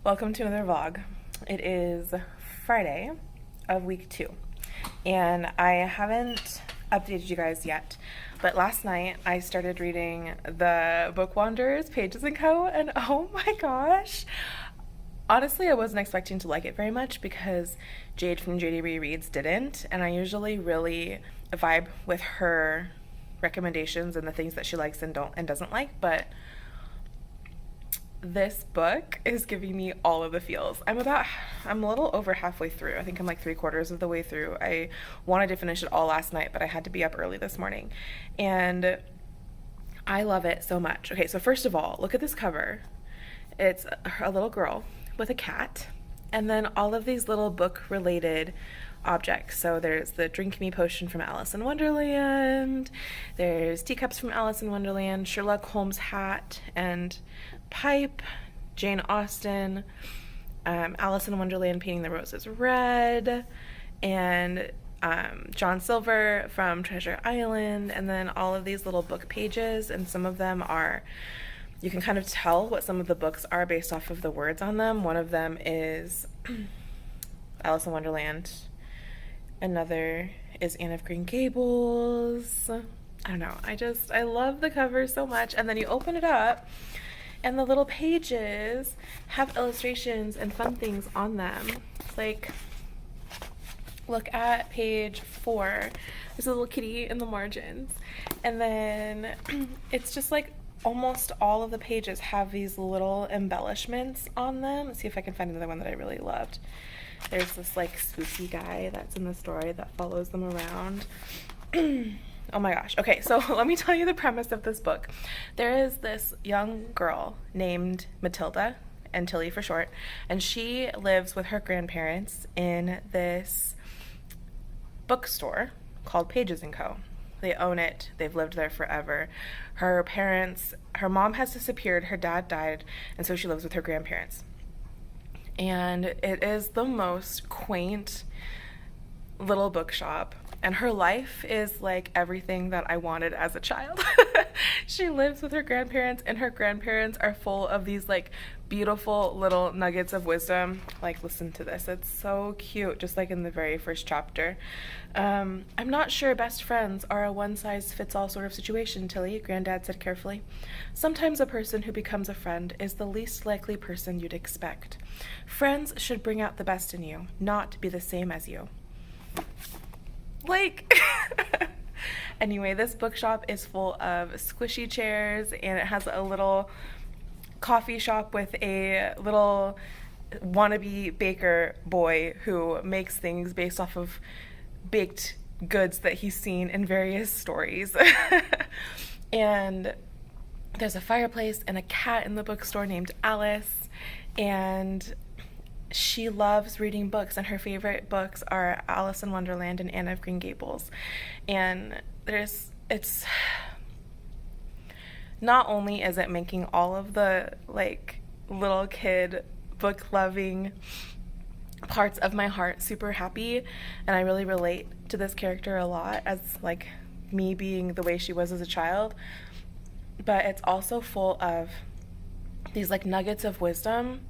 Welcome to another vlog. It is Friday of week 2, and I haven't updated you guys yet, but last night I started reading the Bookwanderers, Pages & Co., and oh my gosh, honestly I wasn't expecting to like it very much because Jade from JD Rereads didn't, and I usually really vibe with her recommendations and the things that she likes and doesn't like, but this book is giving me all of the feels. I'm a little over halfway through. I think I'm like 3/4 of the way through. I wanted to finish it all last night, but I had to be up early this morning. And I love it so much. Okay, so first of all, look at this cover. It's a little girl with a cat, and then all of these little book-related objects. So there's the Drink Me potion from Alice in Wonderland, there's teacups from Alice in Wonderland, Sherlock Holmes hat and pipe, Jane Austen, Alice in Wonderland painting the roses red, and John Silver from Treasure Island, and then all of these little book pages, and some of them are, you can kind of tell what some of the books are based off of the words on them. One of them is Alice in Wonderland. Another is Anne of Green Gables. I don't know. I love the cover so much. And then you open it up, and the little pages have illustrations and fun things on them. Like, look at page 4. There's a little kitty in the margins. And then it's just like almost all of the pages have these little embellishments on them. Let's see if I can find another one that I really loved. There's this like spooky guy that's in the story that follows them around. Oh my gosh. Okay, so let me tell you the premise of this book. There is this young girl named Matilda, and Tilly for short, and she lives with her grandparents in this bookstore called Pages & Co. They own it. They've lived there forever. Her mom has disappeared, her dad died, and so she lives with her grandparents. And it is the most quaint little bookshop, and her life is like everything that I wanted as a child. She lives with her grandparents, and her grandparents are full of these like beautiful little nuggets of wisdom. Like, listen to this, it's so cute, just like in the very first chapter. I'm not sure best friends are a one-size-fits-all sort of situation, Tilly, Granddad said carefully. Sometimes a person who becomes a friend is the least likely person you'd expect. Friends should bring out the best in you, not be the same as you. Like, anyway, this bookshop is full of squishy chairs, and it has a little coffee shop with a little wannabe baker boy who makes things based off of baked goods that he's seen in various stories. And there's a fireplace and a cat in the bookstore named Alice, and she loves reading books, and her favorite books are Alice in Wonderland and Anne of Green Gables. And it's not only is it making all of the like little kid book loving parts of my heart super happy, and I really relate to this character a lot as like me being the way she was as a child, but it's also full of these like nuggets of wisdom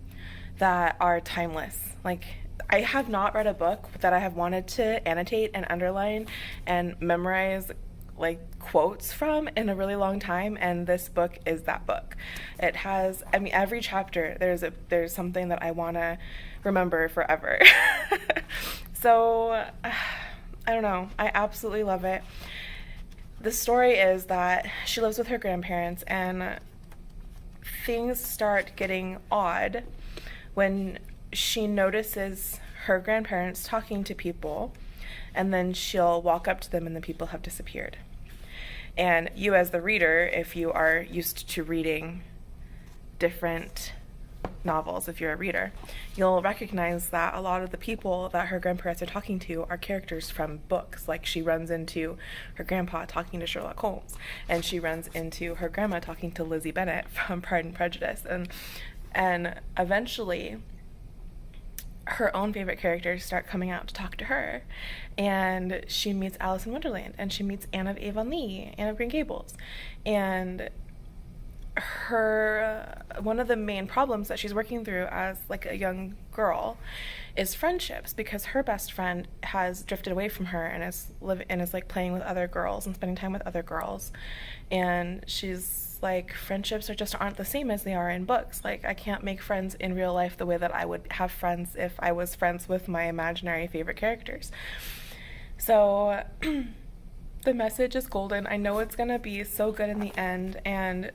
that are timeless. Like, I have not read a book that I have wanted to annotate and underline and memorize like quotes from in a really long time, and this book is that book. It has, I mean, every chapter there's something that I want to remember forever. So I don't know, I absolutely love it. The story is that she lives with her grandparents, and things start getting odd when she notices her grandparents talking to people, and then she'll walk up to them and the people have disappeared. And you as the reader, if you are used to reading different novels, if you're a reader, you'll recognize that a lot of the people that her grandparents are talking to are characters from books. Like, she runs into her grandpa talking to Sherlock Holmes, and she runs into her grandma talking to Lizzie Bennet from Pride and Prejudice, and eventually her own favorite characters start coming out to talk to her, and she meets Alice in Wonderland, and she meets Anne of Avonlea, Anne of Green Gables, and her one of the main problems that she's working through as like a young girl is friendships, because her best friend has drifted away from her and is like playing with other girls and spending time with other girls, and she's like, friendships aren't the same as they are in books. Like, I can't make friends in real life the way that I would have friends if I was friends with my imaginary favorite characters. So the message is golden. I know it's gonna be so good in the end, and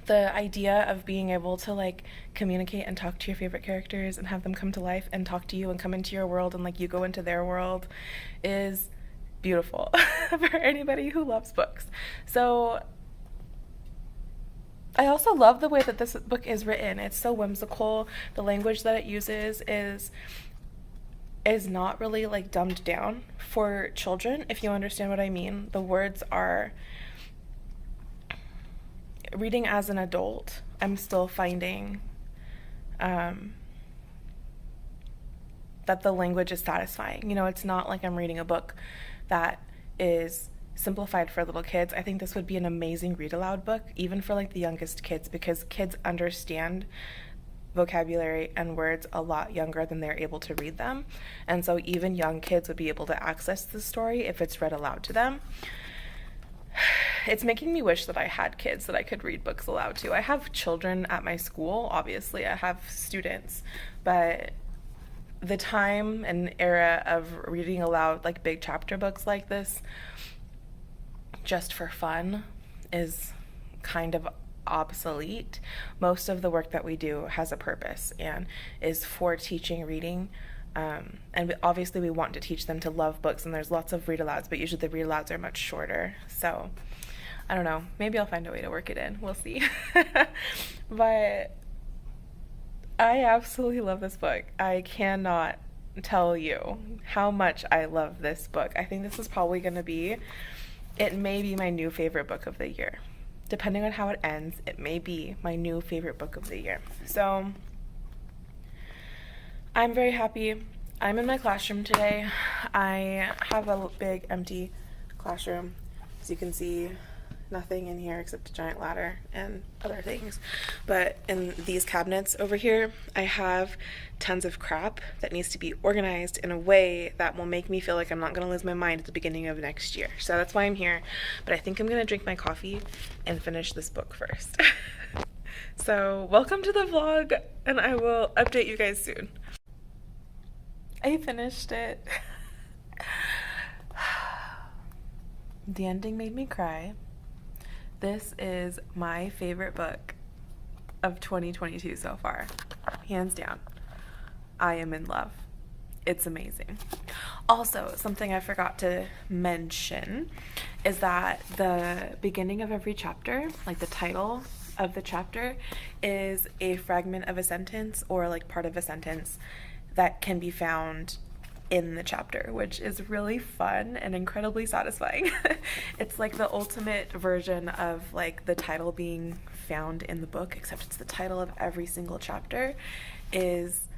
the idea of being able to like communicate and talk to your favorite characters and have them come to life and talk to you and come into your world and like you go into their world is beautiful for anybody who loves books. So I also love the way that this book is written. It's so whimsical. The language that it uses is not really like dumbed down for children, if you understand what I mean. The words are, reading as an adult, I'm still finding that the language is satisfying. You know, it's not like I'm reading a book that is simplified for little kids. I think this would be an amazing read aloud book, even for like the youngest kids, because kids understand vocabulary and words a lot younger than they're able to read them. And so even young kids would be able to access the story if it's read aloud to them. It's making me wish that I had kids that I could read books aloud to. I have children at my school, obviously. I have students, but the time and era of reading aloud like big chapter books like this just for fun is kind of obsolete. Most of the work that we do has a purpose and is for teaching reading. And obviously we want to teach them to love books, and there's lots of read alouds, but usually the read alouds are much shorter. So I don't know, maybe I'll find a way to work it in. We'll see. But I absolutely love this book. I cannot tell you how much I love this book. I think this is probably going to be, it may be my new favorite book of the year. Depending on how it ends, it may be my new favorite book of the year. So I'm very happy. I'm in my classroom today. I have a big empty classroom. As you can see, nothing in here except a giant ladder and other things. But in these cabinets over here, I have tons of crap that needs to be organized in a way that will make me feel like I'm not going to lose my mind at the beginning of next year. So that's why I'm here. But I think I'm going to drink my coffee and finish this book first. So welcome to the vlog, and I will update you guys soon. I finished it. The ending made me cry. This is my favorite book of 2022 so far. Hands down. I am in love. It's amazing. Also, something I forgot to mention is that the beginning of every chapter, like the title of the chapter, is a fragment of a sentence or like part of a sentence that can be found in the chapter, which is really fun and incredibly satisfying. It's like the ultimate version of like the title being found in the book, except it's the title of every single chapter is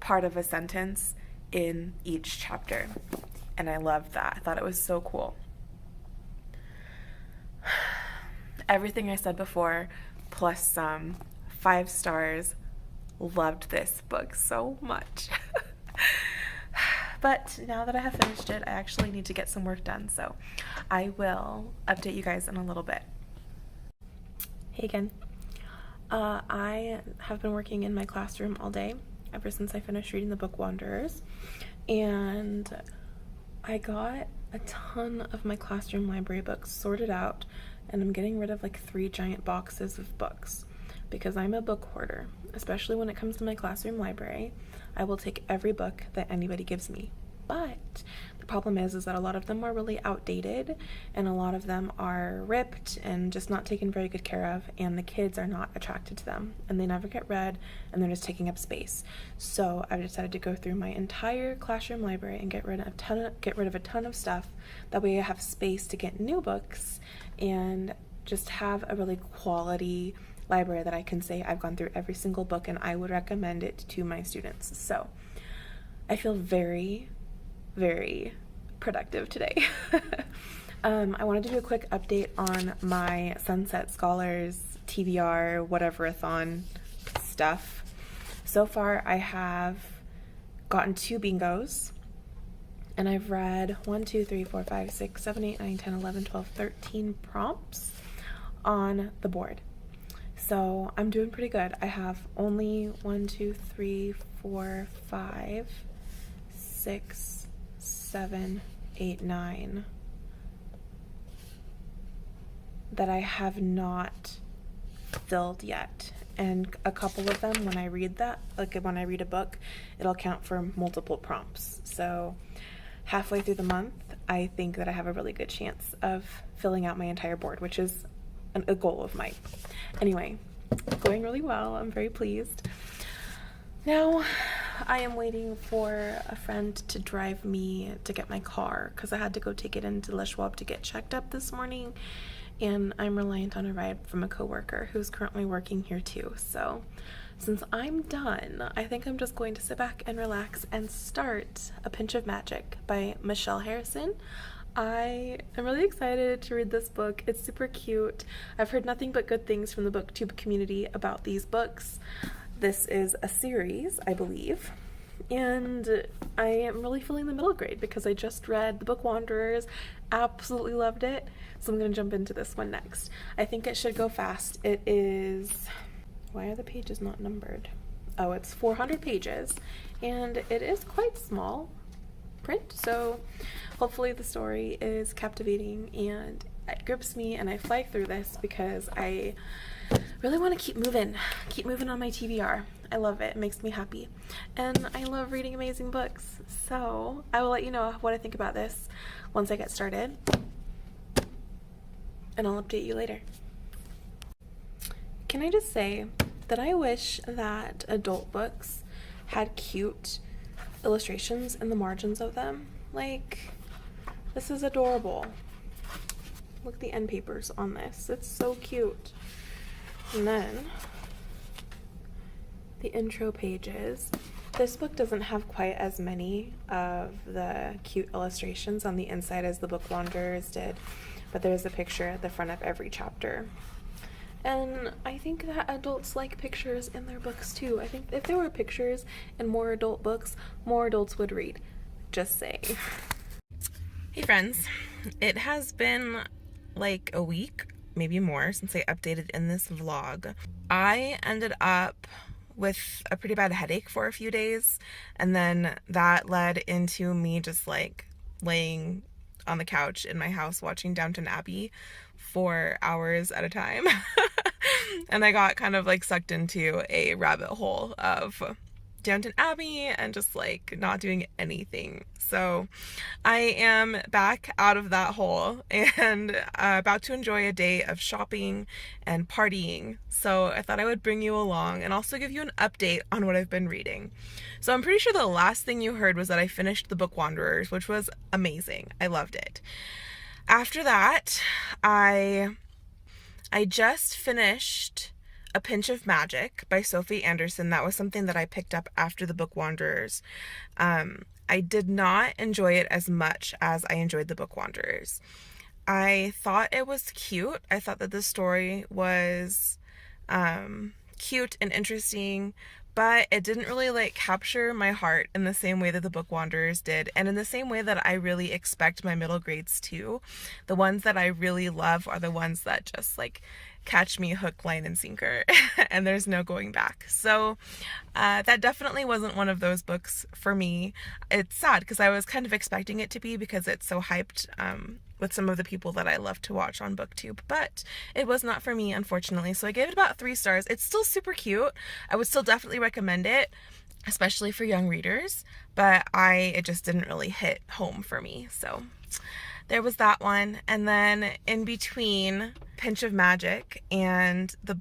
part of a sentence in each chapter. And I loved that. I thought it was so cool. Everything I said before, plus some, 5 stars. Loved this book so much. But now that I have finished it, I actually need to get some work done, so I will update you guys in a little bit. Hey again. I have been working in my classroom all day ever since I finished reading the Bookwanderers, and I got a ton of my classroom library books sorted out, and I'm getting rid of like 3 giant boxes of books because I'm a book hoarder. Especially when it comes to my classroom library, I will take every book that anybody gives me. But the problem is that a lot of them are really outdated, and a lot of them are ripped and just not taken very good care of, and the kids are not attracted to them, and they never get read, and they're just taking up space. So I've decided to go through my entire classroom library and get rid of a ton of stuff. That way I have space to get new books and just have a really quality library that I can say I've gone through every single book and I would recommend it to my students. So I feel very, very productive today. I wanted to do a quick update on my Sunset Scholars TBR whatever-a-thon stuff. So far, I have gotten 2 bingos, and I've read 1, 2, 3, 4, 5, 6, 7, 8, 9, 10, 11, 12, 13 prompts on the board. So I'm doing pretty good. I have only 1, 2, 3, 4, 5, 6, 7, 8, 9 that I have not filled yet. And a couple of them, when I read that, like when I read a book, it'll count for multiple prompts. So halfway through the month, I think that I have a really good chance of filling out my entire board, which is a goal of mine. Anyway, going really well. I'm very pleased. Now, I am waiting for a friend to drive me to get my car because I had to go take it into Le Schwab to get checked up this morning, and I'm reliant on a ride from a coworker who's currently working here too. So since I'm done, I think I'm just going to sit back and relax and start A Pinch of Magic by Michelle Harrison. I am really excited to read this book. It's super cute. I've heard nothing but good things from the booktube community about these books. This is a series, I believe, and I am really feeling the middle grade because I just read The Bookwanderers, absolutely loved it, so I'm going to jump into this one next. I think it should go fast. It is, why are the pages not numbered? Oh, it's 400 pages, and it is quite small print, so hopefully the story is captivating and it grips me and I fly through this because I really want to keep moving on my TBR. I love it. It makes me happy. And I love reading amazing books. So I will let you know what I think about this once I get started. And I'll update you later. Can I just say that I wish that adult books had cute illustrations in the margins of them. Like, this is adorable. Look at the end papers on this. It's so cute. And then the intro pages. This book doesn't have quite as many of the cute illustrations on the inside as the Bookwanderers did, but there's a picture at the front of every chapter. And I think that adults like pictures in their books too. I think if there were pictures in more adult books, more adults would read. Just saying. Hey friends, it has been like a week, maybe more, since I updated in this vlog. I ended up with a pretty bad headache for a few days, and then that led into me just like laying on the couch in my house watching Downton Abbey for hours at a time. And I got kind of like sucked into a rabbit hole of Downton Abbey and just like not doing anything. So I am back out of that hole and about to enjoy a day of shopping and partying. So I thought I would bring you along and also give you an update on what I've been reading. So I'm pretty sure the last thing you heard was that I finished The Bookwanderers, which was amazing. I loved it. After that, I just finished A Pinch of Magic by Sophie Anderson. That was something that I picked up after The Bookwanderers. I did not enjoy it as much as I enjoyed The Bookwanderers. I thought it was cute. I thought that the story was cute and interesting, but it didn't really like capture my heart in the same way that The Bookwanderers did, and in the same way that I really expect my middle grades to. The ones that I really love are the ones that just like catch me hook, line, and sinker, and there's no going back. So that definitely wasn't one of those books for me. It's sad because I was kind of expecting it to be because it's so hyped with some of the people that I love to watch on BookTube, but it was not for me, unfortunately. So I gave it about 3 stars. It's still super cute. I would still definitely recommend it, especially for young readers, but it just didn't really hit home for me. So there was that one. And then in between Pinch of Magic and the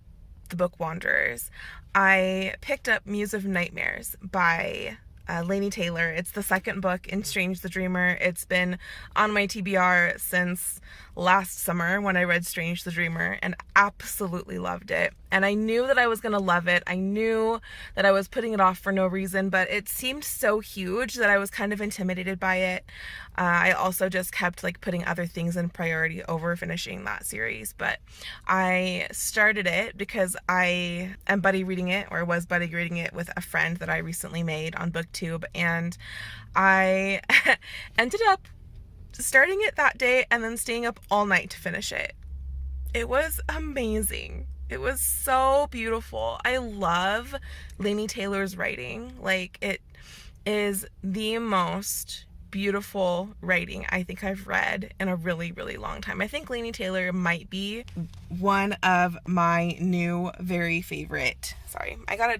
Bookwanderers, I picked up Muse of Nightmares by Laini Taylor. It's the second book in Strange the Dreamer. It's been on my TBR since last summer when I read Strange the Dreamer and absolutely loved it. And I knew that I was going to love it. I knew that I was putting it off for no reason, but it seemed so huge that I was kind of intimidated by it. I also just kept like putting other things in priority over finishing that series. But I started it because I am buddy reading it, or was buddy reading it with a friend that I recently made on BookTube, and I ended up starting it that day and then staying up all night to finish it. It was amazing. It was so beautiful. I love Laini Taylor's writing. Like, it is the most beautiful writing I think I've read in a really, really long time. I think Laini Taylor might be one of my new very favorite. Sorry, I got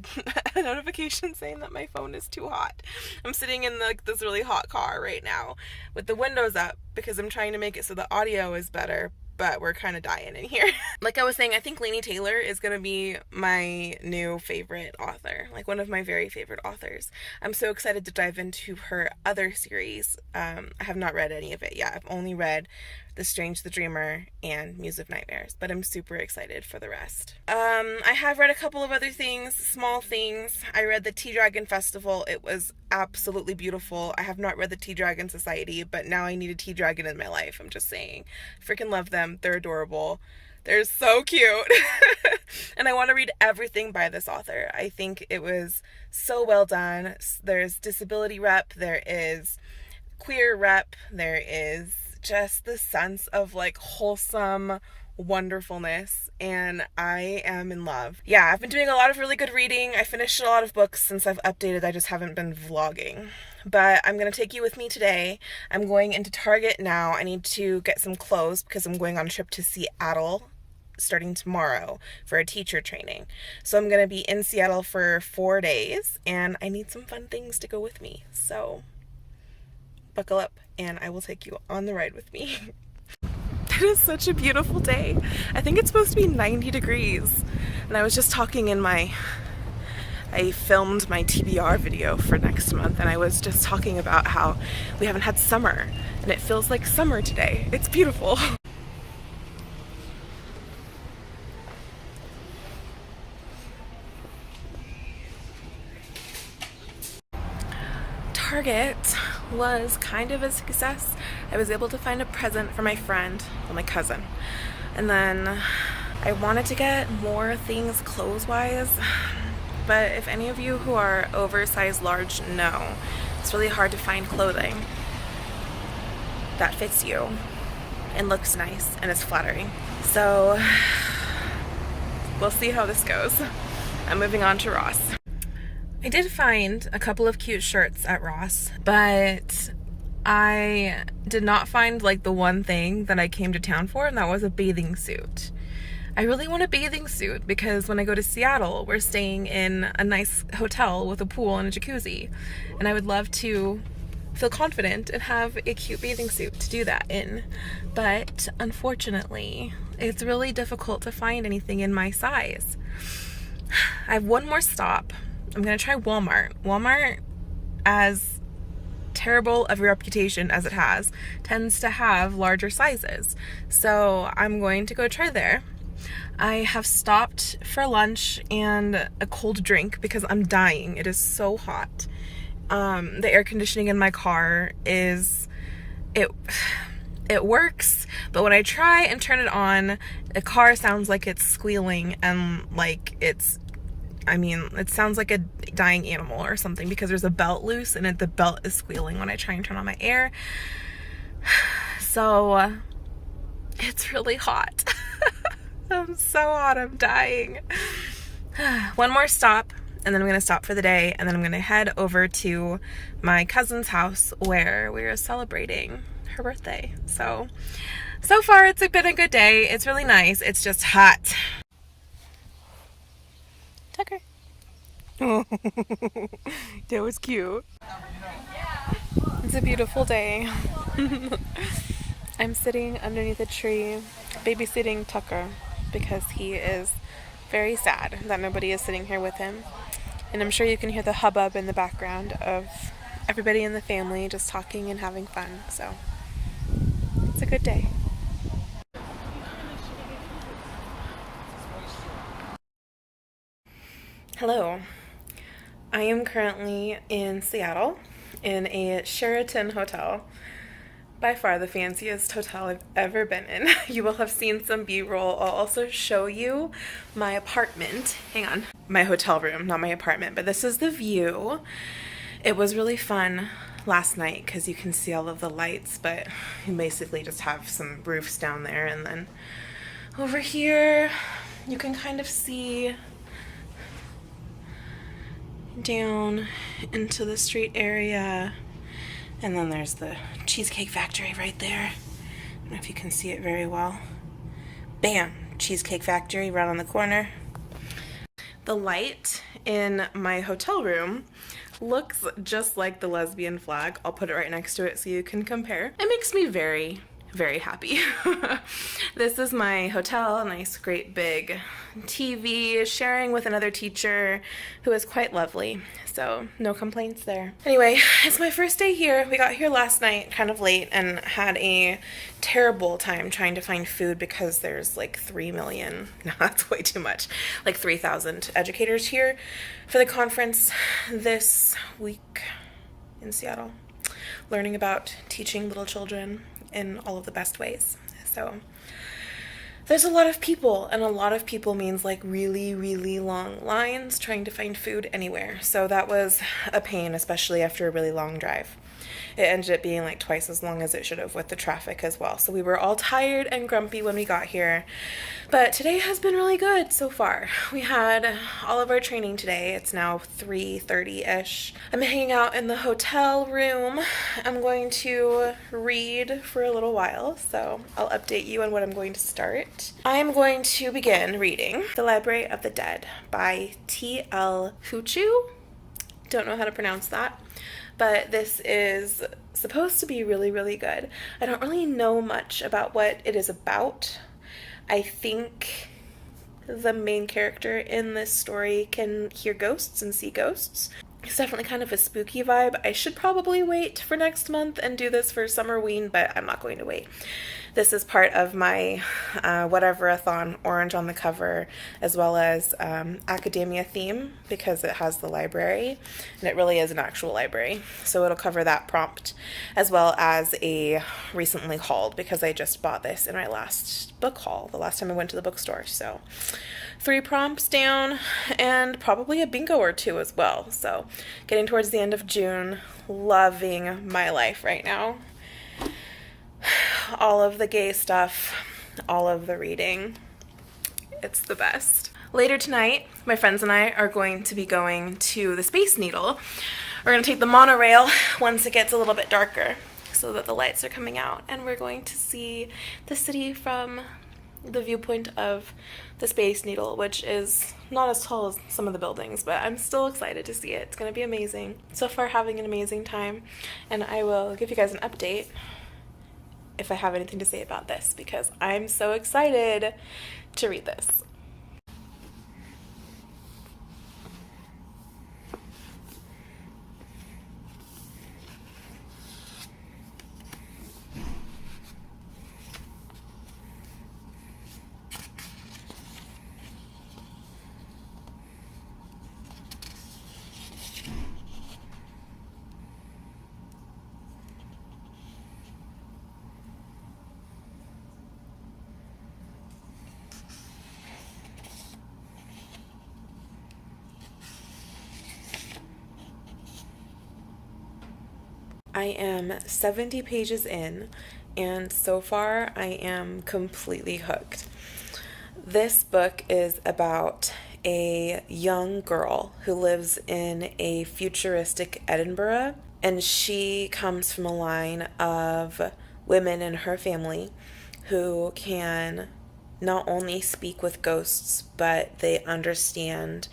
a notification saying that my phone is too hot. I'm sitting in like this really hot car right now with the windows up because I'm trying to make it so the audio is better, but we're kind of dying in here. Like I was saying, I think Laini Taylor is going to be my new favorite author, like one of my very favorite authors. I'm so excited to dive into her other series. I have not read any of it yet. I've only read The Strange the Dreamer and Muse of Nightmares, but I'm super excited for the rest. I have read a couple of other things, small things. I read the Tea Dragon Festival. It was absolutely beautiful. I have not read the Tea Dragon Society, but now I need a tea dragon in my life. I'm just saying. Freaking love them. They're adorable. They're so cute. And I want to read everything by this author. I think it was so well done. There's disability rep. There is queer rep. There is just the sense of like wholesome wonderfulness, and I am in love. Yeah, I've been doing a lot of really good reading. I finished a lot of books since I've updated. I just haven't been vlogging. But I'm going to take you with me today. I'm going into Target now. I need to get some clothes because I'm going on a trip to Seattle starting tomorrow for a teacher training. So I'm going to be in Seattle for 4 days, and I need some fun things to go with me. So buckle up and I will take you on the ride with me. It is such a beautiful day. I think it's supposed to be 90 degrees. And I was just talking I filmed my TBR video for next month, and I was just talking about how we haven't had summer, and it feels like summer today. It's beautiful. Target was kind of a success. I was able to find a present for my friend, well, my cousin, and then I wanted to get more things clothes-wise, but if any of you who are oversized large know, it's really hard to find clothing that fits you and looks nice and is flattering. So we'll see how this goes. I'm moving on to Ross. I did find a couple of cute shirts at Ross, but I did not find like the one thing that I came to town for, and that was a bathing suit. I really want a bathing suit because when I go to Seattle, we're staying in a nice hotel with a pool and a jacuzzi, and I would love to feel confident and have a cute bathing suit to do that in. But unfortunately, it's really difficult to find anything in my size. I have one more stop. I'm gonna try Walmart. Walmart, as terrible of a reputation as it has, tends to have larger sizes. So I'm going to go try there. I have stopped for lunch and a cold drink because I'm dying. It is so hot. The air conditioning in my car it works, but when I try and turn it on, the car sounds like it's squealing and like it sounds like a dying animal or something because there's a belt loose and the belt is squealing when I try and turn on my air. So it's really hot. I'm so hot, I'm dying. One more stop, and then I'm going to stop for the day, and then I'm going to head over to my cousin's house where we're celebrating her birthday. So far it's been a good day. It's really nice. It's just hot. Tucker. That was cute. It's a beautiful day. I'm sitting underneath a tree babysitting Tucker because he is very sad that nobody is sitting here with him. And I'm sure you can hear the hubbub in the background of everybody in the family just talking and having fun. So it's a good day. Hello. I am currently in Seattle in a Sheraton hotel. By far the fanciest hotel I've ever been in. You will have seen some B-roll. I'll also show you my apartment. Hang on. My hotel room, not my apartment, but this is the view. It was really fun last night because you can see all of the lights, but you basically just have some roofs down there, and then over here you can kind of see down into the street area. And then there's the Cheesecake Factory right there. I don't know if you can see it very well. Bam! Cheesecake Factory right on the corner. The light in my hotel room looks just like the lesbian flag. I'll put it right next to it so you can compare. It makes me very, very happy. This is my hotel, a nice great big TV, sharing with another teacher who is quite lovely. So no complaints there. Anyway, it's my first day here. We got here last night kind of late and had a terrible time trying to find food because there's like 3 million, no, that's way too much, like 3,000 educators here for the conference this week in Seattle, learning about teaching little children in all of the best ways. So there's a lot of people, and a lot of people means like really, really long lines trying to find food anywhere. So that was a pain, especially after a really long drive. It ended up being like twice as long as it should have with the traffic as well. So we were all tired and grumpy when we got here. But today has been really good so far. We had all of our training today. It's now 3:30-ish. I'm hanging out in the hotel room. I'm going to read for a little while, so I'll update you on what I'm going to start. I'm going to begin reading The Library of the Dead by T.L. Huchu. Don't know how to pronounce that. But this is supposed to be really, really good. I don't really know much about what it is about. I think the main character in this story can hear ghosts and see ghosts. It's definitely kind of a spooky vibe. I should probably wait for next month and do this for Summerween, but I'm not going to wait. This is part of my whatever-a-thon, orange on the cover, as well as academia theme, because it has the library, and it really is an actual library. So it'll cover that prompt, as well as a recently hauled, because I just bought this in my last book haul, the last time I went to the bookstore. So 3 prompts down, and probably a bingo or 2 as well. So getting towards the end of June, loving my life right now. All of the gay stuff, all of the reading. It's the best. Later tonight, my friends and I are going to be going to the Space Needle. We're going to take the monorail once it gets a little bit darker so that the lights are coming out, and we're going to see the city from the viewpoint of the Space Needle, which is not as tall as some of the buildings, but I'm still excited to see it. It's going to be amazing. So far, having an amazing time, and I will give you guys an update if I have anything to say about this, because I'm so excited to read this. I am 70 pages in, and so far I am completely hooked. This book is about a young girl who lives in a futuristic Edinburgh, and she comes from a line of women in her family who can not only speak with ghosts, but they understand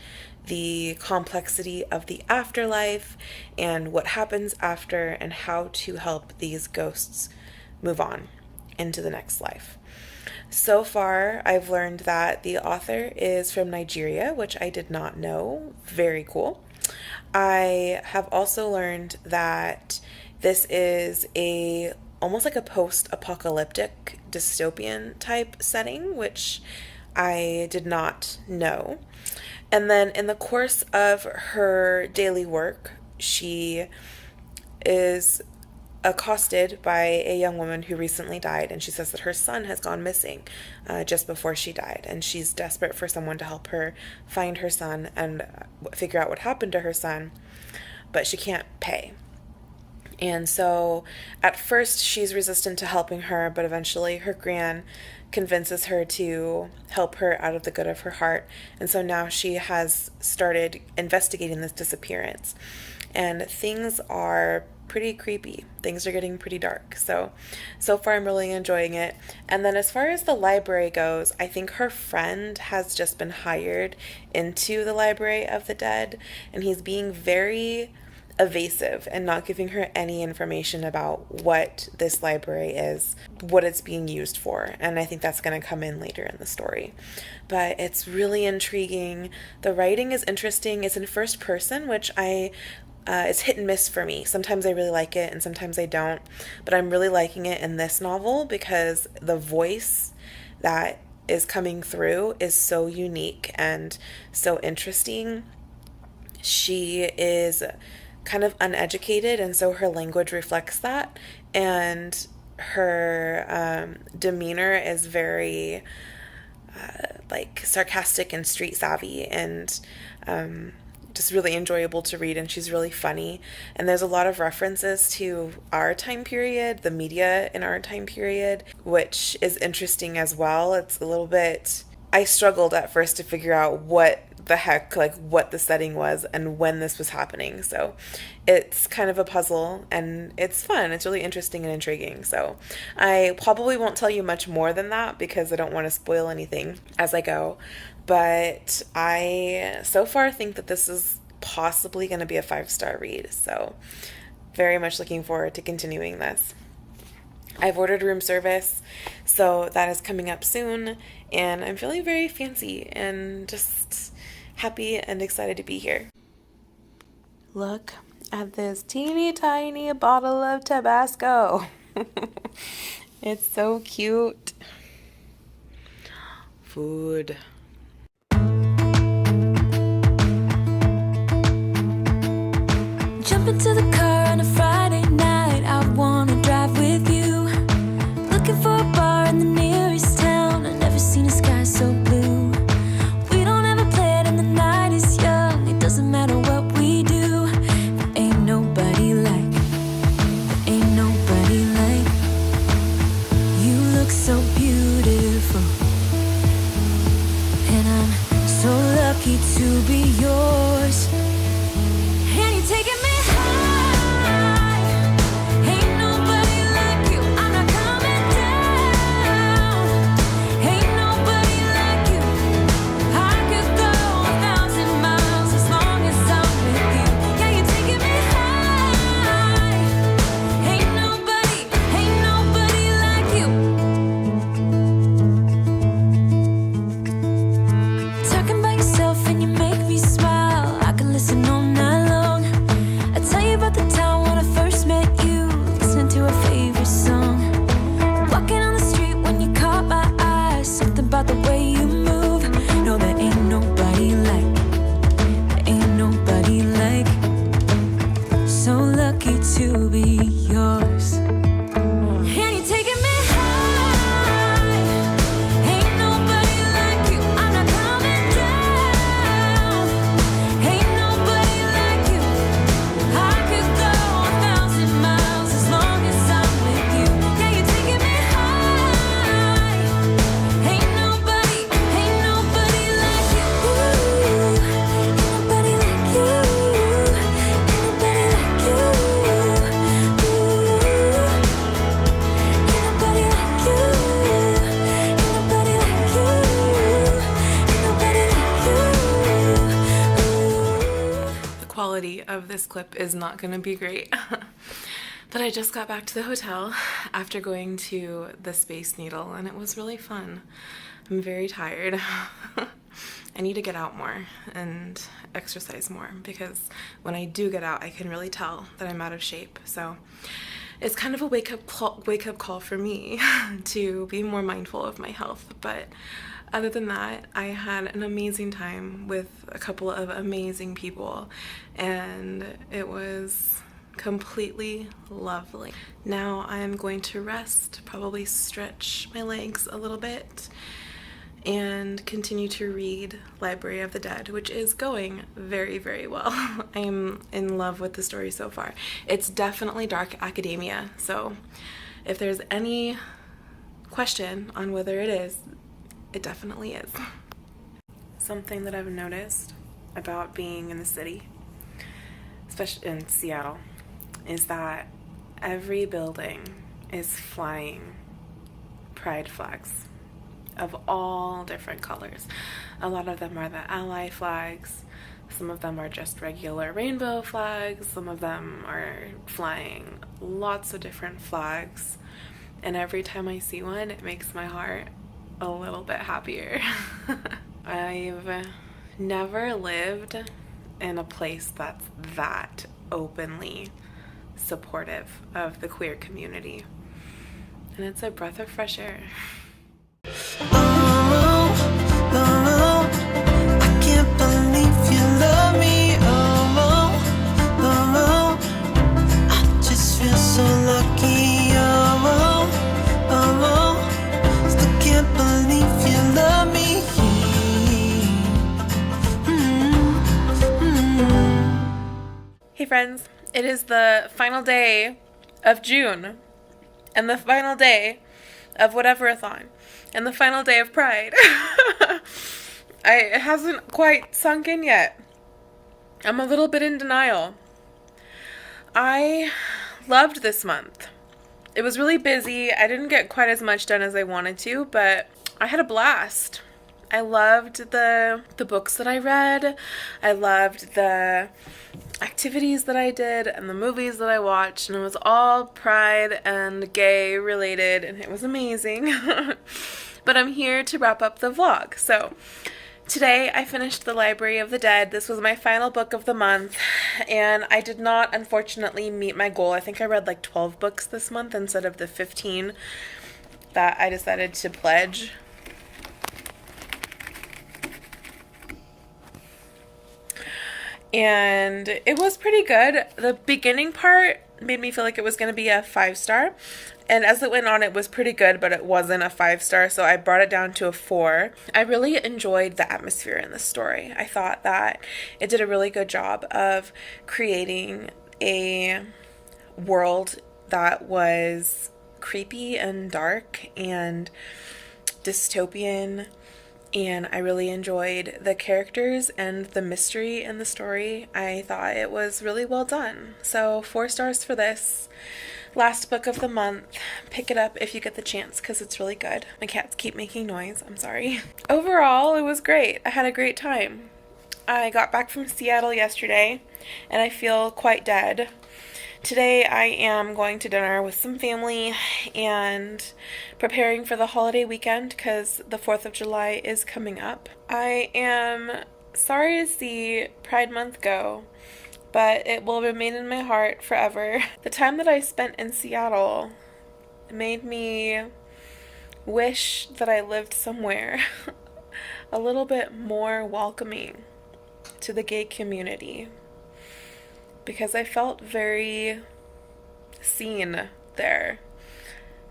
the complexity of the afterlife and what happens after, and how to help these ghosts move on into the next life. So far, I've learned that the author is from Nigeria, which I did not know. Very cool. I have also learned that this is almost like a post-apocalyptic dystopian type setting, which I did not know. And then in the course of her daily work, she is accosted by a young woman who recently died, and she says that her son has gone missing just before she died, and she's desperate for someone to help her find her son and figure out what happened to her son, but she can't pay. And so at first she's resistant to helping her, but eventually her gran convinces her to help her out of the good of her heart. And so now she has started investigating this disappearance. And things are pretty creepy. Things are getting pretty dark. So far I'm really enjoying it. And then as far as the library goes, I think her friend has just been hired into the Library of the Dead, and he's being very evasive and not giving her any information about what this library is, what it's being used for. And I think that's going to come in later in the story. But it's really intriguing. The writing is interesting. It's in first person, which it's hit and miss for me. Sometimes I really like it and sometimes I don't. But I'm really liking it in this novel because the voice that is coming through is so unique and so interesting. She is kind of uneducated, and so her language reflects that, and her demeanor is very like sarcastic and street savvy, and just really enjoyable to read. And she's really funny, and there's a lot of references to our time period, the media in our time period, which is interesting as well. It's a little bit, I struggled at first to figure out what the heck, like what the setting was and when this was happening. So it's kind of a puzzle, and it's fun. It's really interesting and intriguing. So I probably won't tell you much more than that because I don't want to spoil anything as I go. But I so far think that this is possibly going to be a 5-star read. So very much looking forward to continuing this. I've ordered room service, so that is coming up soon, and I'm feeling very fancy and just happy and excited to be here. Look at this teeny tiny bottle of Tabasco. It's so cute. Food. Jump into the car on a Friday night. I wanna drive with you. Looking for a bar in the nearest town. I've never seen a sky so blue. We don't ever play it and the night is young. It doesn't matter what we do. There ain't nobody like. There ain't nobody like. You look so beautiful, and I'm so lucky to be yours. And you're taking me to be yours. And you're taking me high. Ain't nobody like you. I'm not coming down. Ain't nobody like you. I could go 1,000 miles as long as I'm with you. Yeah, you're taking me high. Ain't nobody like you. Ain't nobody like you. Ain't nobody like you. Quality of this clip is not going to be great. But I just got back to the hotel after going to the Space Needle, and it was really fun. I'm very tired. I need to get out more and exercise more, because when I do get out, I can really tell that I'm out of shape. So it's kind of a wake up call for me to be more mindful of my health. But other than that, I had an amazing time with a couple of amazing people, and it was completely lovely. Now I'm going to rest, probably stretch my legs a little bit, and continue to read Library of the Dead, which is going very, very well. I'm in love with the story so far. It's definitely dark academia, so if there's any question on whether it is, it definitely is. Something that I've noticed about being in the city, especially in Seattle, is that every building is flying pride flags of all different colors. A lot of them are the ally flags. Some of them are just regular rainbow flags. Some of them are flying lots of different flags. And every time I see one, it makes my heart a little bit happier. I've never lived in a place that's that openly supportive of the queer community. And it's a breath of fresh air. I can't believe you love me. I just feel so lucky. Still can't believe you love me. Hey friends, it is the final day of June, and the final day of whatever-a-thon, and the final day of Pride. It hasn't quite sunk in yet. I'm a little bit in denial. I loved this month. It was really busy. I didn't get quite as much done as I wanted to, but I had a blast. I loved the books that I read. I loved the activities that I did and the movies that I watched, and it was all pride and gay related, and it was amazing. But I'm here to wrap up the vlog. So today I finished the Library of the Dead. This was my final book of the month, and I did not unfortunately meet my goal. I think I read like 12 books this month instead of the 15 that I decided to pledge. And it was pretty good. The beginning part made me feel like it was going to be a 5-star. And as it went on, it was pretty good, but it wasn't a 5-star, so I brought it down to a 4. I really enjoyed the atmosphere in this story. I thought that it did a really good job of creating a world that was creepy and dark and dystopian. And I really enjoyed the characters and the mystery in the story. I thought it was really well done. So 4 stars for this. Last book of the month. Pick it up if you get the chance, because it's really good. My cats keep making noise. I'm sorry. Overall, it was great. I had a great time. I got back from Seattle yesterday, and I feel quite dead. Today I am going to dinner with some family and preparing for the holiday weekend because the 4th of July is coming up. I am sorry to see Pride Month go, but it will remain in my heart forever. The time that I spent in Seattle made me wish that I lived somewhere a little bit more welcoming to the gay community, because I felt very seen there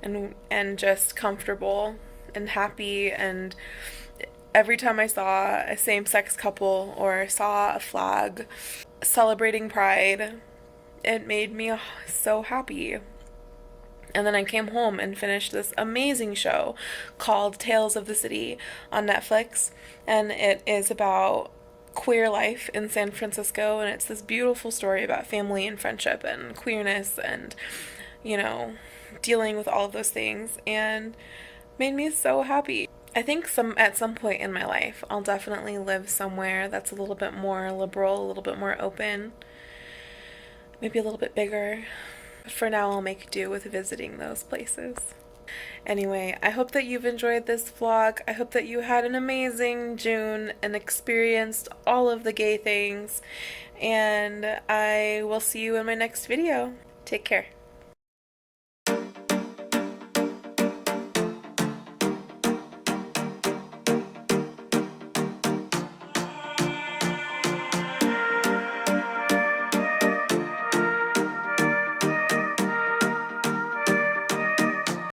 and just comfortable and happy. And every time I saw a same-sex couple or saw a flag celebrating Pride, it made me so happy. And then I came home and finished this amazing show called Tales of the City on Netflix, and it is about queer life in San Francisco, and it's this beautiful story about family and friendship and queerness and, you know, dealing with all of those things, and made me so happy. I think at some point in my life I'll definitely live somewhere that's a little bit more liberal, a little bit more open, maybe a little bit bigger. But for now I'll make do with visiting those places. Anyway, I hope that you've enjoyed this vlog. I hope that you had an amazing June and experienced all of the gay things. And I will see you in my next video. Take care.